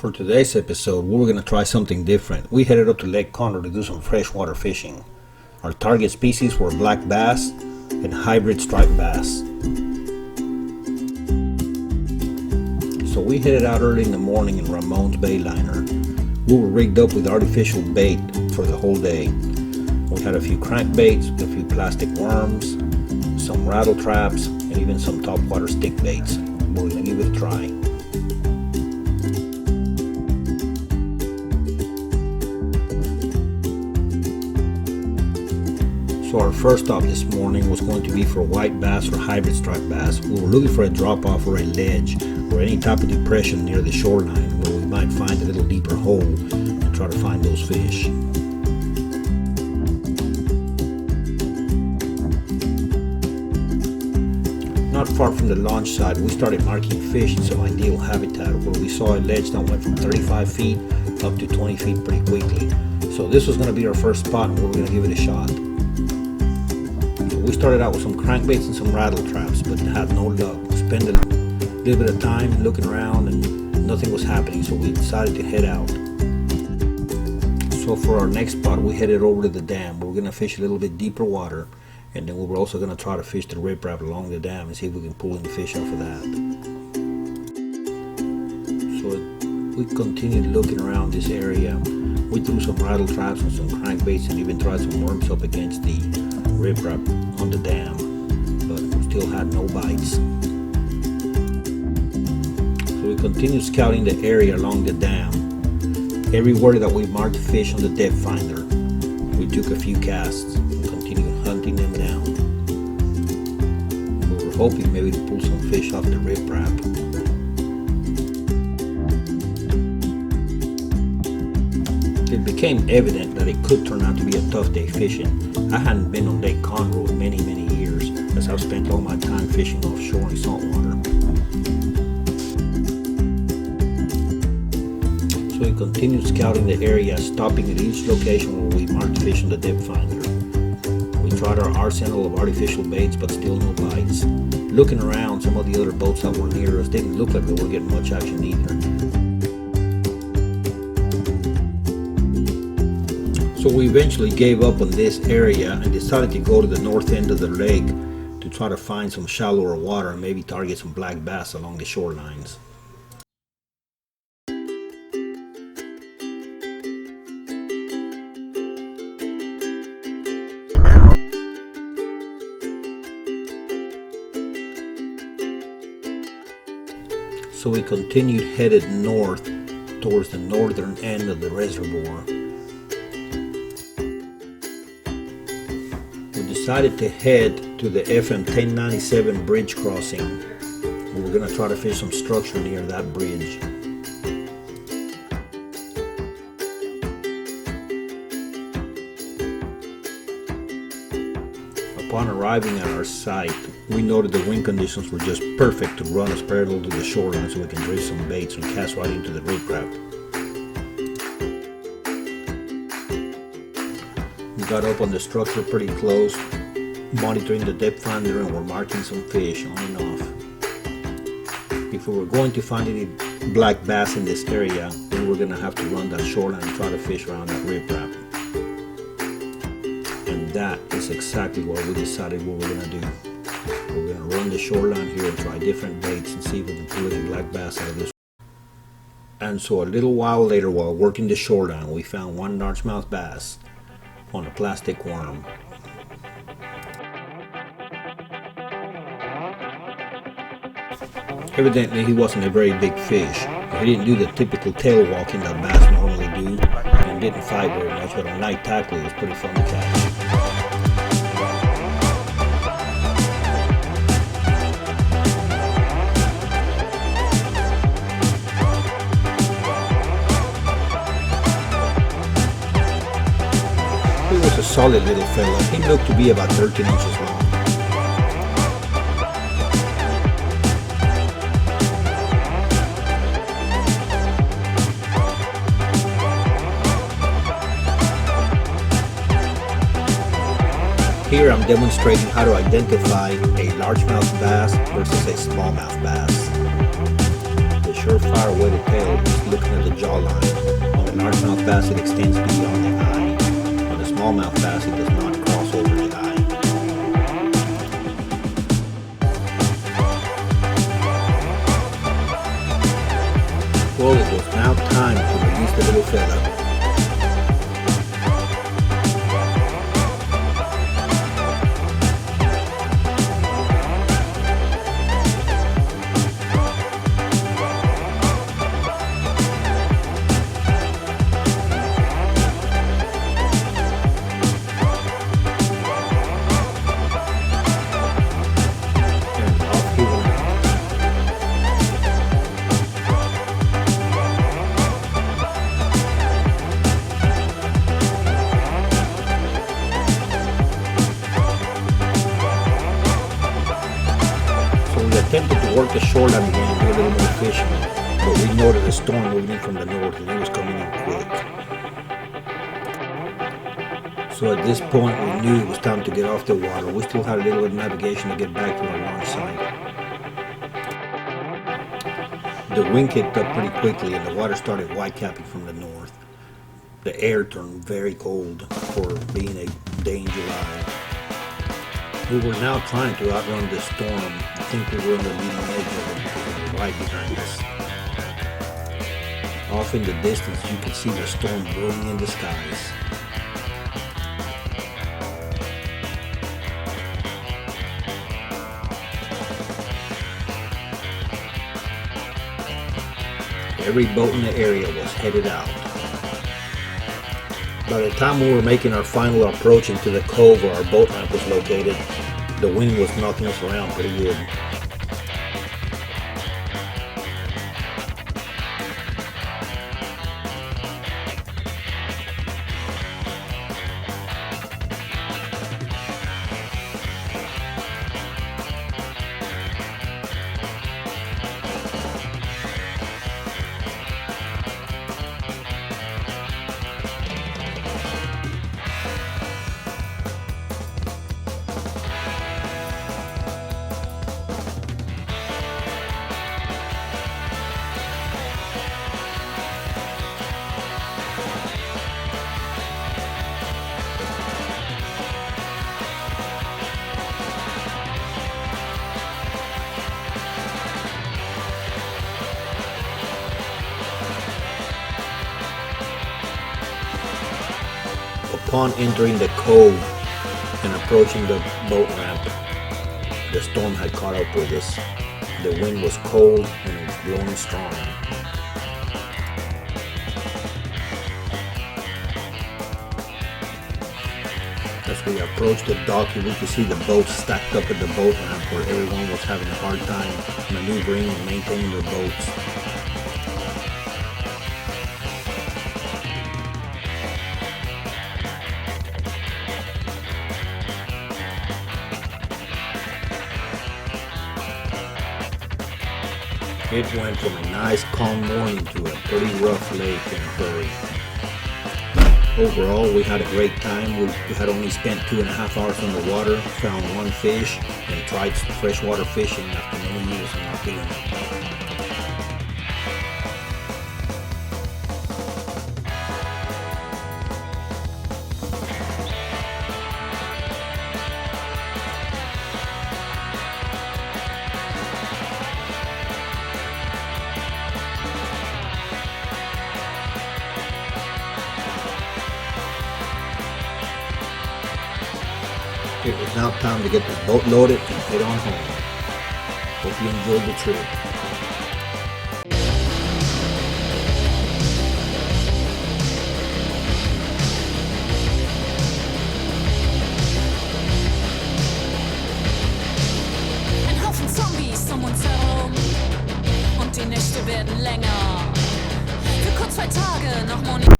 For today's episode, we're going to try something different. We headed up to Lake Conroe to do some freshwater fishing. Our target species were black bass and hybrid striped bass. So we headed out early in the morning in Ramon's bait liner. We were rigged up with artificial bait for the whole day. We had a few crankbaits, a few plastic worms, some rattle traps, and even some topwater stick baits. We're going to give it a try. So our first stop this morning was going to be for white bass or hybrid striped bass. We were looking for a drop off or a ledge or any type of depression near the shoreline where we might find a little deeper hole and try to find those fish. Not far from the launch site, we started marking fish in some ideal habitat where we saw a ledge that went from 35 feet up to 20 feet pretty quickly. So this was going to be our first spot and we were going to give it a shot. We started out with some crankbaits and some rattle traps, but had no luck. Spent a little bit of time looking around and nothing was happening, so we decided to head out. So for our next spot, we headed over to the dam. We were going to fish a little bit deeper water, and then we were also going to try to fish the riprap along the dam and see if we can pull any fish off of that. So we continued looking around this area. We threw some rattle traps and some crankbaits and even tried some worms up against the riprap on the dam, but we still had no bites. So we continued scouting the area along the dam. Everywhere that we marked fish on the depth finder, we took a few casts and continued hunting them down. We were hoping maybe to pull some fish off the riprap. It became evident that it could turn out to be a tough day fishing. I hadn't been on Lake Conroe in many years, as I've spent all my time fishing offshore in saltwater. So we continued scouting the area, stopping at each location where we marked fish on the depth finder. We tried our arsenal of artificial baits, but still no bites. Looking around, some of the other boats that were near us didn't look like they were getting much action either. So we eventually gave up on this area and decided to go to the north end of the lake to try to find some shallower water and maybe target some black bass along the shorelines. So we continued headed north towards the northern end of the reservoir. Decided to head to the FM 1097 bridge crossing. We were going to try to fish some structure near that bridge. Upon arriving at our site, we noted the wind conditions were just perfect to run us parallel to the shoreline so we can drift some baits and cast right into the riprap. We got up on the structure pretty close, monitoring the depth finder, and we're marking some fish on and off. If we were going to find any black bass in this area, then we're going to have to run that shoreline and try to fish around that riprap. And that is exactly what we decided we were going to do. We're going to run the shoreline here and try different baits and see if we can pull any black bass out of this. And so a little while later, while working the shoreline, we found one largemouth bass on a plastic worm. Evidently he wasn't a very big fish. He didn't do the typical tail walking that bass normally do, and didn't fight very much, but on light tackle it was pretty fun to catch. He was a solid little fella. He looked to be about 13 inches long. Here I'm demonstrating how to identify a largemouth bass versus a smallmouth bass. The surefire way to tell is looking at the jawline. On the largemouth bass, it extends beyond the eye. On the smallmouth bass, it does not cross over the eye. Well, it was now time to release the little fella. Attempted to work the shoreline again and do a little more fishing, but we noted a storm moving in from the north and it was coming in quick. So at this point we knew it was time to get off the water. We still had a little bit of navigation to get back to our launch site. The wind kicked up pretty quickly and the water started whitecapping from the north. The air turned very cold for being a day in July. We were now trying to outrun the storm. I think we were on the leading edge of it because it was right behind us. Off in the distance, you could see the storm brewing in the skies. Every boat in the area was headed out. By the time we were making our final approach into the cove where our boat ramp was located, the wind was knocking us around pretty good. Upon entering the cove and approaching the boat ramp, the storm had caught up with us. The wind was cold and it was blowing strong. As we approached the dock, we could see the boats stacked up at the boat ramp where everyone was having a hard time maneuvering and maintaining their boats. It went from a nice calm morning to a pretty rough lake in a hurry. Overall, we had a great time. We had only spent 2.5 hours on the water, found one fish, and tried some freshwater fishing after many years of not doing it. It was now time to get the boat loaded and head on home. Hope you enjoyed the trip. Ein Haufen Zombies um uns herum und die Nächte werden länger. Für kurz 2 Tage noch Moni.